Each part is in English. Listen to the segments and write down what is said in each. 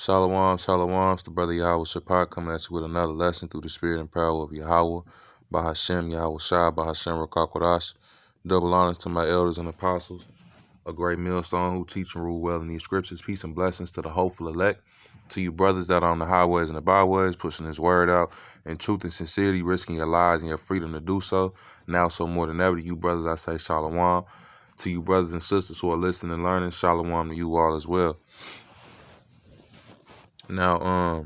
Shalom, shalom. It's the brother Yahweh Shaphat coming at you with another lesson through the spirit and power of Yahweh, Bahashem, Yahweh Shai, Bahashem Rakakwadash. Double honors to my elders and apostles, a great millstone who teach and rule well in these scriptures. Peace and blessings to the hopeful elect, to you brothers that are on the highways and the byways, pushing his word out in truth and sincerity, risking your lives and your freedom to do so. Now, so more than ever, to you brothers, I say shalom. To you brothers and sisters who are listening and learning, shalom to you all as well. Now,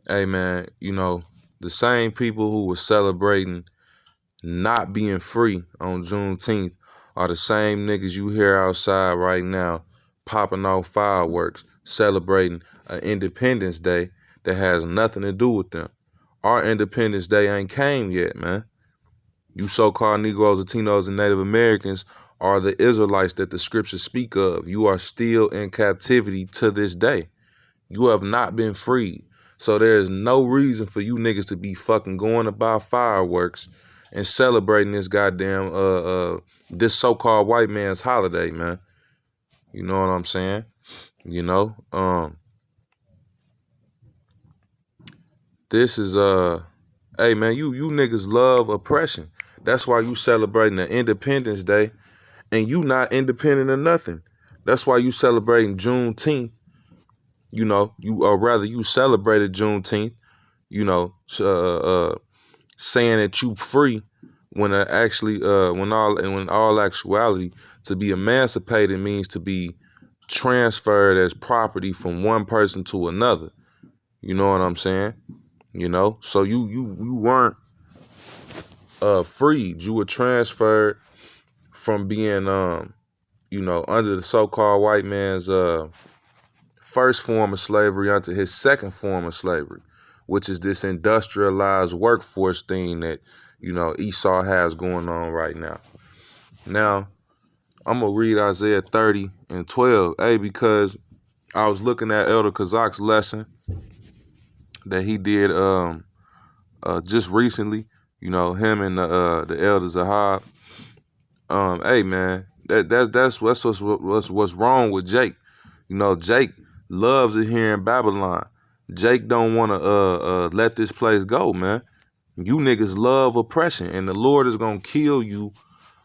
hey man, the same people who were celebrating not being free on Juneteenth are the same niggas you hear outside right now popping off fireworks, celebrating an Independence Day that has nothing to do with them. Our Independence Day ain't came yet, man. You so-called Negroes, Latinos, and Native Americans are the Israelites that the scriptures speak of. You are still in captivity to this day. You have not been freed. So there is no reason for you niggas to be fucking going about fireworks and celebrating this goddamn this so-called white man's holiday, man. You know what I'm saying? This is hey man, you niggas love oppression. That's why you celebrating the Independence Day and you not independent of nothing. That's why you celebrating Juneteenth. You celebrated Juneteenth, saying that you free when when all actuality, to be emancipated means to be transferred as property from one person to another. You know what I'm saying? So you weren't freed. You were transferred from being under the so-called white man's first form of slavery onto his second form of slavery, which is this industrialized workforce thing that, Esau has going on right now. Now, I'm going to read Isaiah 30 and 12, because I was looking at Elder Kazak's lesson that he did just recently, him and the Elder Zahab. Hey, man, that's what's wrong with Jake. Jake loves it here in Babylon. Jake don't want to let this place go, man. You niggas love oppression, and the Lord is going to kill you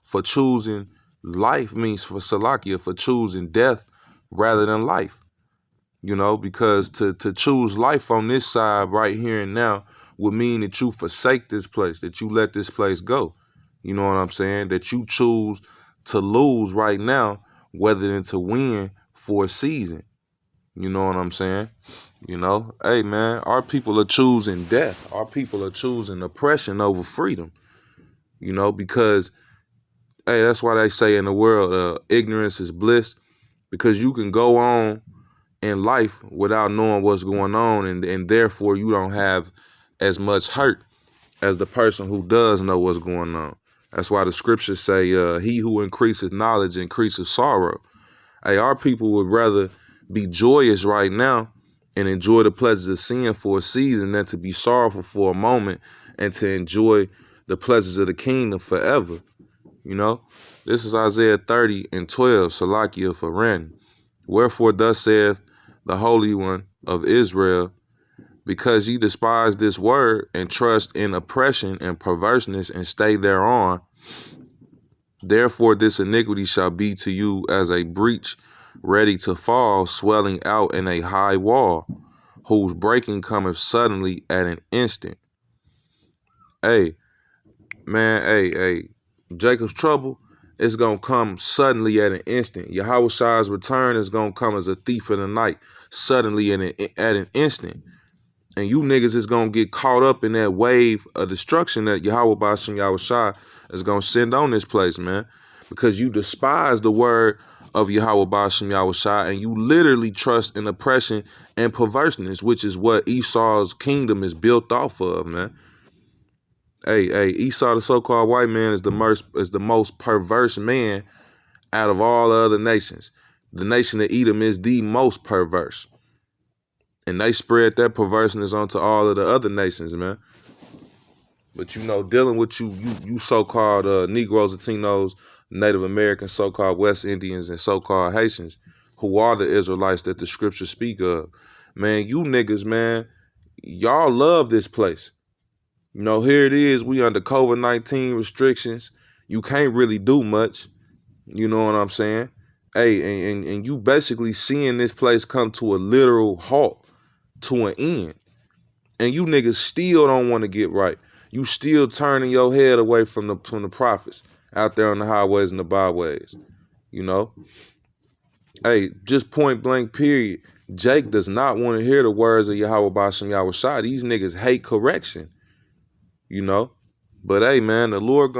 for choosing life, means for Salakia, for choosing death rather than life. Because to choose life on this side right here and now would mean that you forsake this place, that you let this place go. You know what I'm saying? That you choose to lose right now rather than to win for a season. You know what I'm saying? Hey man, our people are choosing death. Our people are choosing oppression over freedom. Because, hey, that's why they say in the world, ignorance is bliss, because you can go on in life without knowing what's going on, and therefore you don't have as much hurt as the person who does know what's going on. That's why the scriptures say, he who increases knowledge increases sorrow. Hey, our people would rather be joyous right now and enjoy the pleasures of sin for a season than to be sorrowful for a moment and to enjoy the pleasures of the kingdom forever. This is Isaiah 30 and 12, Salakia for Ren. Wherefore thus saith the Holy One of Israel, because ye despise this word and trust in oppression and perverseness and stay thereon, therefore this iniquity shall be to you as a breach ready to fall, swelling out in a high wall, whose breaking cometh suddenly at an instant. Hey, man, hey, Jacob's trouble is going to come suddenly at an instant. Yahweh Shai's return is going to come as a thief in the night, suddenly at an instant. And you niggas is going to get caught up in that wave of destruction that Yahweh Ba'ashem Yahweh Shai is going to send on this place, man. Because you despise the word of Yahweh Ba'ashem Yahweh Shai, and you literally trust in oppression and perverseness, which is what Esau's kingdom is built off of, man. Hey, Esau, the so-called white man, is the most perverse man out of all other nations. The nation of Edom is the most perverse. And they spread that perverseness onto all of the other nations, man. But dealing with you so-called Negroes, Latinos, Native Americans, so-called West Indians, and so-called Haitians, who are the Israelites that the scriptures speak of, man, you niggas, man, y'all love this place. You know, here it is. We under COVID-19 restrictions. You can't really do much. You know what I'm saying? Hey, and you basically seeing this place come to a literal halt, to an end. And you niggas still don't want to get right. You still turning your head away from the prophets out there on the highways and the byways. You know? Hey, just point blank period. Jake does not want to hear the words of Yahweh Bashem Yahweh Shai. These niggas hate correction. You know? But hey, man, the Lord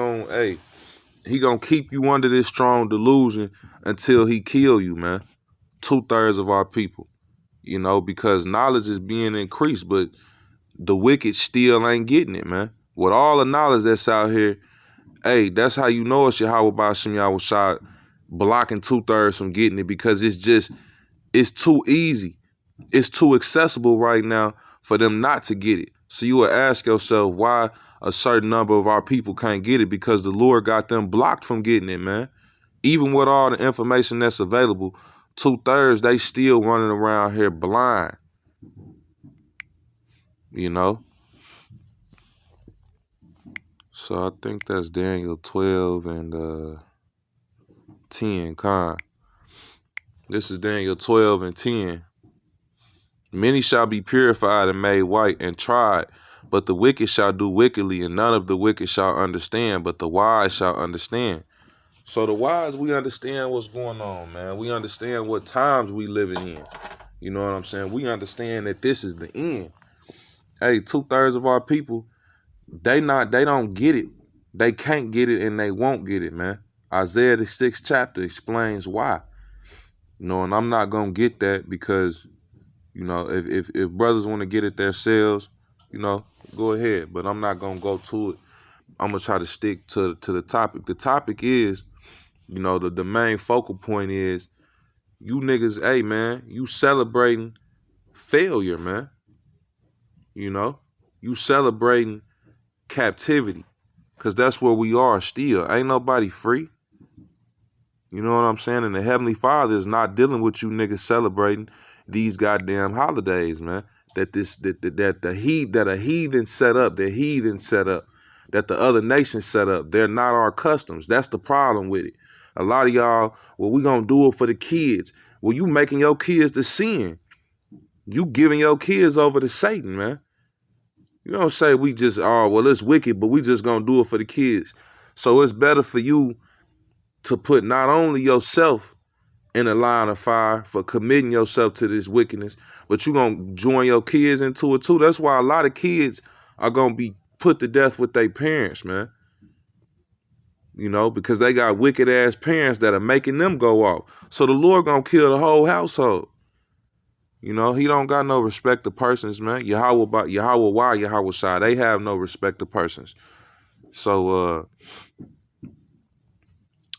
he gonna keep you under this strong delusion until he kill you, man. 2/3 of our people. You know, because knowledge is being increased, but the wicked still ain't getting it, man. With all the knowledge that's out here, hey, that's how you know it's Yahweh Bashem Yahweh Shai blocking 2/3 from getting it, because it's too easy. It's too accessible right now for them not to get it. So you would ask yourself why a certain number of our people can't get it, because the Lord got them blocked from getting it, man. Even with all the information that's available, 2/3, they still running around here blind. You know? So I think that's Daniel 12 and 10, Con. This is Daniel 12 and 10. Many shall be purified and made white and tried, but the wicked shall do wickedly, and none of the wicked shall understand, but the wise shall understand. So the wise, we understand what's going on, man. We understand what times we living in. You know what I'm saying? We understand that this is the end. Hey, 2/3 of our people, they don't get it. They can't get it, and they won't get it, man. Isaiah the 6th chapter explains why. You know, and I'm not gonna get that, because, you know, if brothers want to get it themselves, you know, go ahead. But I'm not gonna go to it. I'm gonna try to stick to the topic. The topic is, you know, the main focal point is, you niggas, hey man, you celebrating failure, man. You know, you celebrating captivity, because that's where we are still. Ain't nobody free. You know what I'm saying? And the Heavenly Father is not dealing with you niggas celebrating these goddamn holidays, man. That a heathen set up, that the other nations set up. They're not our customs. That's the problem with it. A lot of y'all, well, we gonna do it for the kids. Well, you making your kids to sin. You giving your kids over to Satan, man. You don't say we just, well, it's wicked, but we just gonna do it for the kids. So it's better for you to put not only yourself in a line of fire for committing yourself to this wickedness, but you gonna join your kids into it too. That's why a lot of kids are gonna be put to death with their parents, man. You know, because they got wicked ass parents that are making them go off. So the Lord gonna kill the whole household. You know, he don't got no respect to persons, man. Yahweh Yahweh Shai, they have no respect to persons. So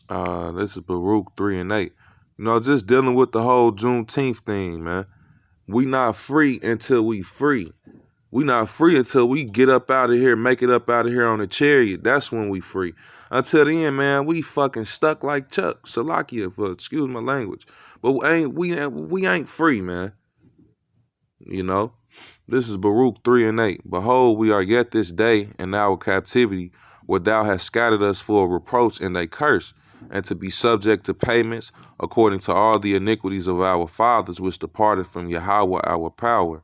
this is Baruch 3 and 8. You know, just dealing with the whole Juneteenth thing, man. We not free until we free. We not free until we get up out of here, make it up out of here on a chariot. That's when we free. Until then, man, we fucking stuck like Chuck. Salakia, for excuse my language. But we ain't free, man. You know, this is Baruch 3 and 8. Behold, we are yet this day in our captivity, where thou hast scattered us for a reproach and a curse, and to be subject to payments according to all the iniquities of our fathers, which departed from Yahweh our power.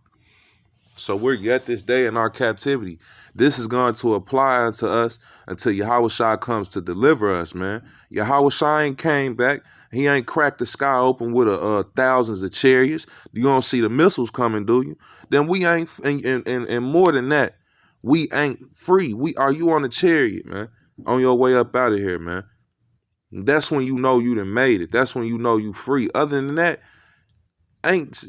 So we're yet this day in our captivity. This is going to apply unto us until Yahweh Shai comes to deliver us, man. Yahweh Shai ain't came back. He ain't cracked the sky open with thousands of chariots. You don't see the missiles coming, do you? Then we ain't, and more than that, we ain't free. Are you on a chariot, man? On your way up out of here, man. That's when you know you done made it. That's when you know you free. Other than that, ain't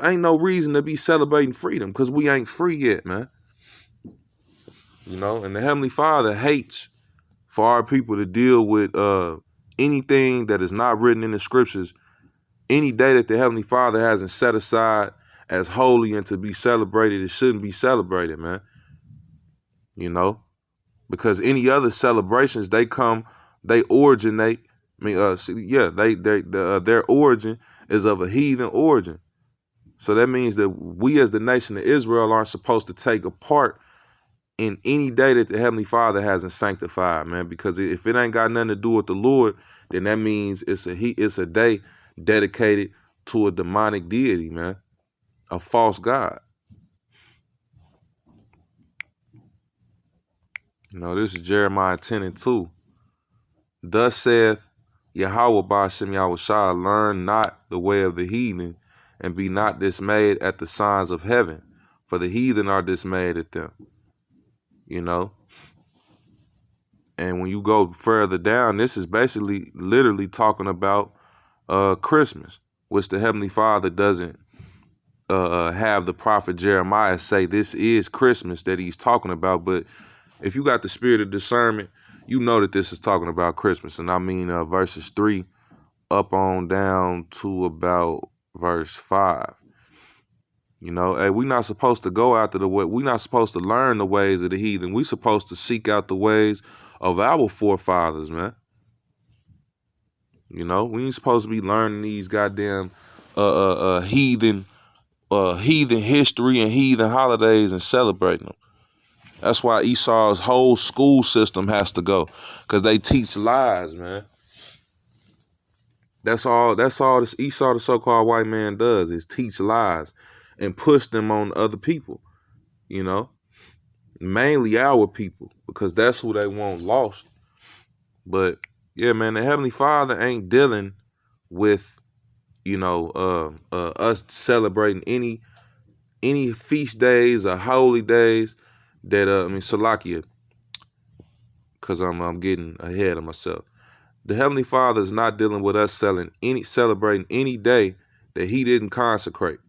no reason to be celebrating freedom, because we ain't free yet, man. You know, and the Heavenly Father hates for our people to deal with anything that is not written in the scriptures. Any day that the Heavenly Father hasn't set aside as holy and to be celebrated, it shouldn't be celebrated, man. You know, because any other celebrations, they originate. I mean, their origin is of a heathen origin. So that means that we as the nation of Israel aren't supposed to take a part in any day that the Heavenly Father hasn't sanctified, man. Because if it ain't got nothing to do with the Lord, then that means it's a day dedicated to a demonic deity, man, a false god. This is Jeremiah 10:2. Thus saith Yahweh Ba'ashem Yahushua, learn not the way of the heathen, and be not dismayed at the signs of heaven, for the heathen are dismayed at them. And when you go further down, this is basically literally talking about Christmas, which the Heavenly Father doesn't have the prophet Jeremiah say this is Christmas that he's talking about. But if you got the spirit of discernment, you know that this is talking about Christmas. And I mean verses 3 up on down to about verse 5. Hey, we're not supposed to go after the way. We're not supposed to learn the ways of the heathen. We're supposed to seek out the ways of our forefathers, man. We ain't supposed to be learning these goddamn heathen history and heathen holidays and celebrating them. That's why Esau's whole school system has to go, because they teach lies, man. That's all this Esau, the so-called white man, does is teach lies and push them on other people, mainly our people, because that's who they want lost. But yeah, man, the Heavenly Father ain't dealing with, us celebrating any feast days or holy days that Salakia, because I'm getting ahead of myself. The Heavenly Father is not dealing with us celebrating any day that He didn't consecrate.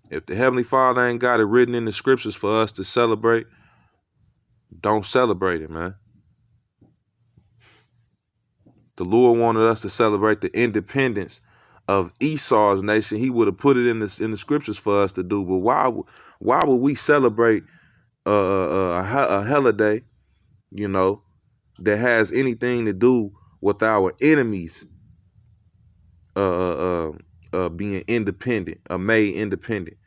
If the Heavenly Father ain't got it written in the scriptures for us to celebrate, don't celebrate it, man. The Lord wanted us to celebrate the independence of Esau's nation. He would have put it in the scriptures for us to do. But why would we celebrate a holiday, that has anything to do with our enemies being independent, made independent?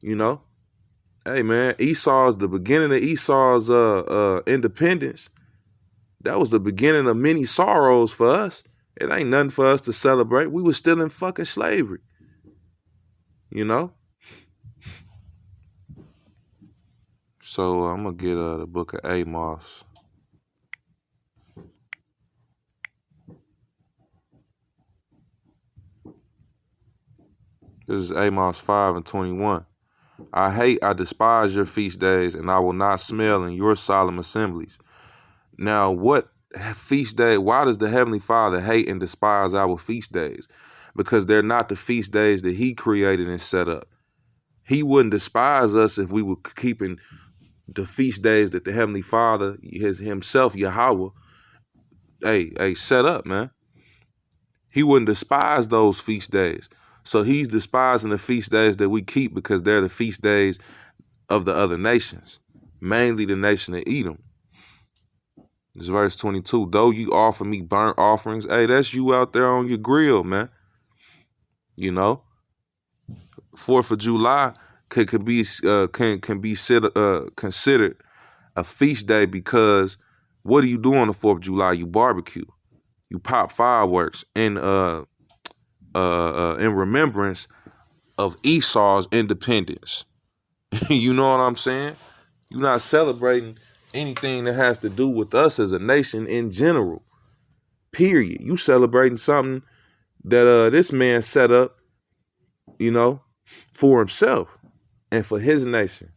Hey, man, the beginning of Esau's independence. That was the beginning of many sorrows for us. It ain't nothing for us to celebrate. We were still in fucking slavery. So I'm going to get the book of Amos. This is Amos 5:21. I despise your feast days, and I will not smell in your solemn assemblies. Now, what feast day? Why does the Heavenly Father hate and despise our feast days? Because they're not the feast days that He created and set up. He wouldn't despise us if we were keeping the feast days that the Heavenly Father, Himself, Yahweh, set up, man. He wouldn't despise those feast days. So He's despising the feast days that we keep because they're the feast days of the other nations, mainly the nation of Edom. This verse 22. Though you offer me burnt offerings, hey, that's you out there on your grill, man. 4th of July can be considered a feast day, because what do you do on the 4th of July? You barbecue, you pop fireworks in remembrance of Esau's independence. You know what I'm saying? You're not celebrating anything that has to do with us as a nation in general. Period. You celebrating something that this man set up, for himself and for his nation.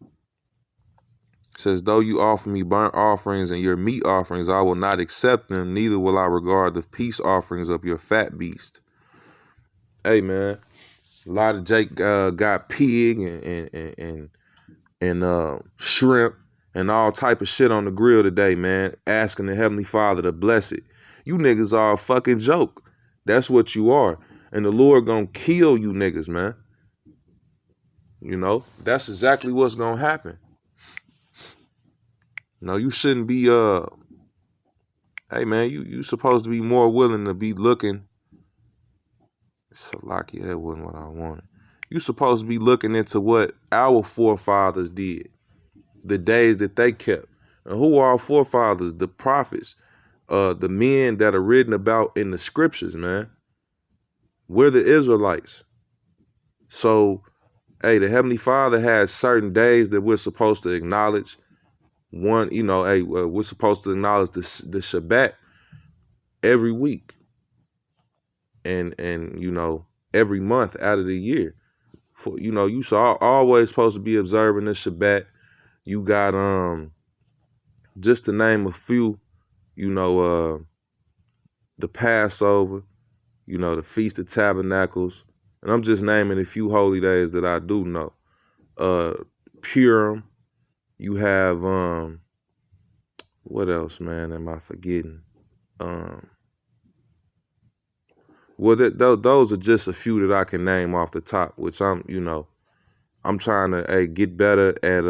It says, though you offer me burnt offerings and your meat offerings, I will not accept them, neither will I regard the peace offerings of your fat beast. Hey, man, a lot of Jake got pig and shrimp and all type of shit on the grill today, man, asking the Heavenly Father to bless it. You niggas are a fucking joke. That's what you are. And the Lord gonna kill you niggas, man. That's exactly what's gonna happen. No, you shouldn't be hey man, you supposed to be more willing to be looking Salakia, that wasn't what I wanted. You supposed to be looking into what our forefathers did, the days that they kept. And who are our forefathers? The prophets, the men that are written about in the scriptures, man. We're the Israelites. So, hey, the Heavenly Father has certain days that we're supposed to acknowledge. One, hey, we're supposed to acknowledge the Shabbat every week, and every month out of the year. For you always supposed to be observing the Shabbat. You got just to name a few, the Passover, the Feast of Tabernacles, and I'm just naming a few holy days that I do know. Purim. You have what else, man? Am I forgetting? Well, those are just a few that I can name off the top, which I'm trying to get better at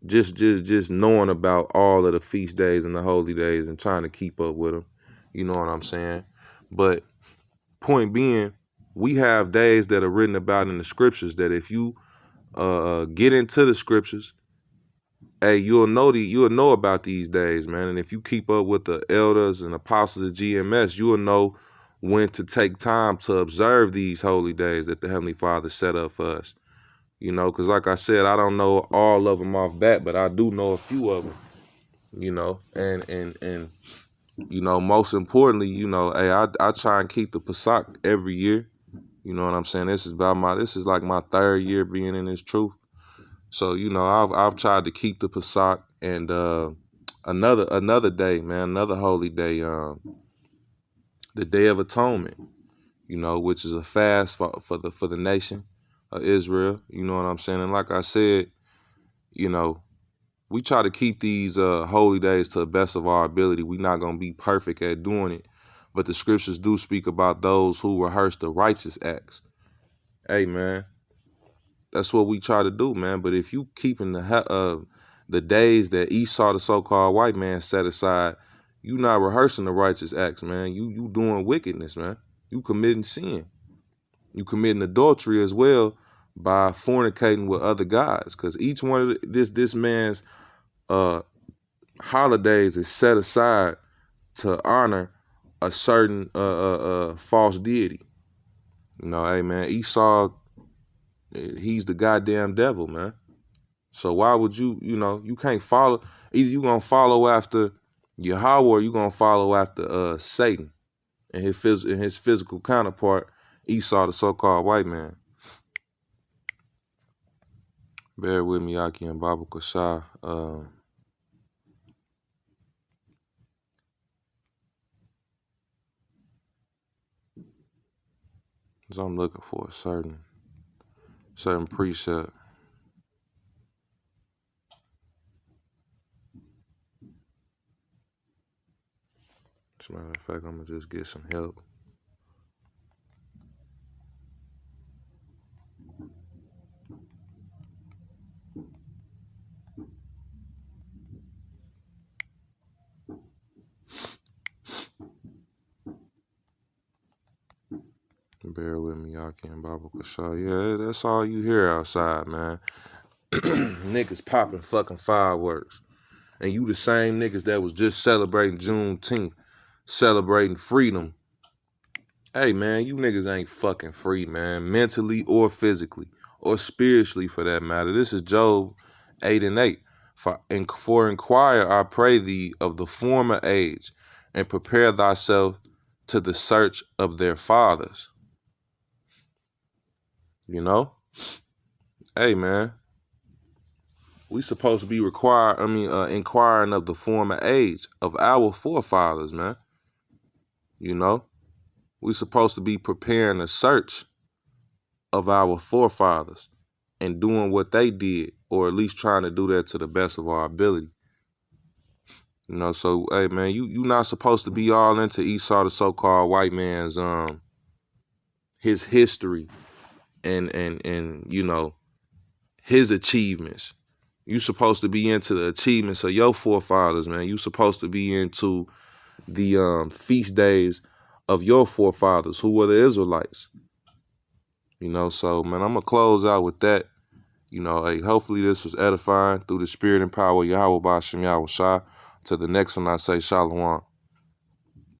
just knowing about all of the feast days and the holy days and trying to keep up with them. You know what I'm saying? But point being, we have days that are written about in the scriptures that if you get into the scriptures, hey, you'll know about these days, man. And if you keep up with the elders and apostles of GMS, you'll know when to take time to observe these holy days that the Heavenly Father set up for us. Because like I said, I don't know all of them off bat, but I do know a few of them. And most importantly, hey, I try and keep the Pesach every year. You know what I'm saying? This is like my third year being in this truth. So I've tried to keep the Pesach and another day, man, another holy day, the Day of Atonement. Which is a fast for the nation of Israel. You know what I'm saying? And like I said, we try to keep these holy days to the best of our ability. We're not gonna be perfect at doing it, but the scriptures do speak about those who rehearse the righteous acts. Hey, man. That's what we try to do, man. But if you keeping the days that Esau, the so-called white man, set aside, you not rehearsing the righteous acts, man. You doing wickedness, man. You committing sin. You committing adultery as well by fornicating with other gods. Because each one of this man's holidays is set aside to honor a certain false deity. Hey, man, Esau, he's the goddamn devil, man. So why would you can't follow, either you gonna follow after Yahweh or you gonna follow after Satan and his physical counterpart, Esau, the so-called white man. Bear with me, Aki and Baba Kashah. So I'm looking for a certain precept. As a matter of fact, I'm gonna just get some help. Bear with me, Aki and Baba Kashah. Yeah, that's all you hear outside, man. Niggas popping fucking fireworks. And you the same niggas that was just celebrating Juneteenth, celebrating freedom. Hey, man, you niggas ain't fucking free, man, mentally or physically or spiritually for that matter. This is Job 8:8. For inquire, I pray thee, of the former age, and prepare thyself to the search of their fathers. Hey, man, we supposed to be inquiring of the former age of our forefathers, man. We supposed to be preparing a search of our forefathers and doing what they did, or at least trying to do that to the best of our ability. So hey, man, you not supposed to be all into Esau, the so-called white man's his history and his achievements. You supposed to be into the achievements of your forefathers, man. You supposed to be into the feast days of your forefathers, who were the Israelites. You know, so, man, I'm going to close out with that. You know, hey, hopefully this was edifying through the spirit and power of Yahweh Ba'ashem Yahweh Shah. To the next one, I say Shalom.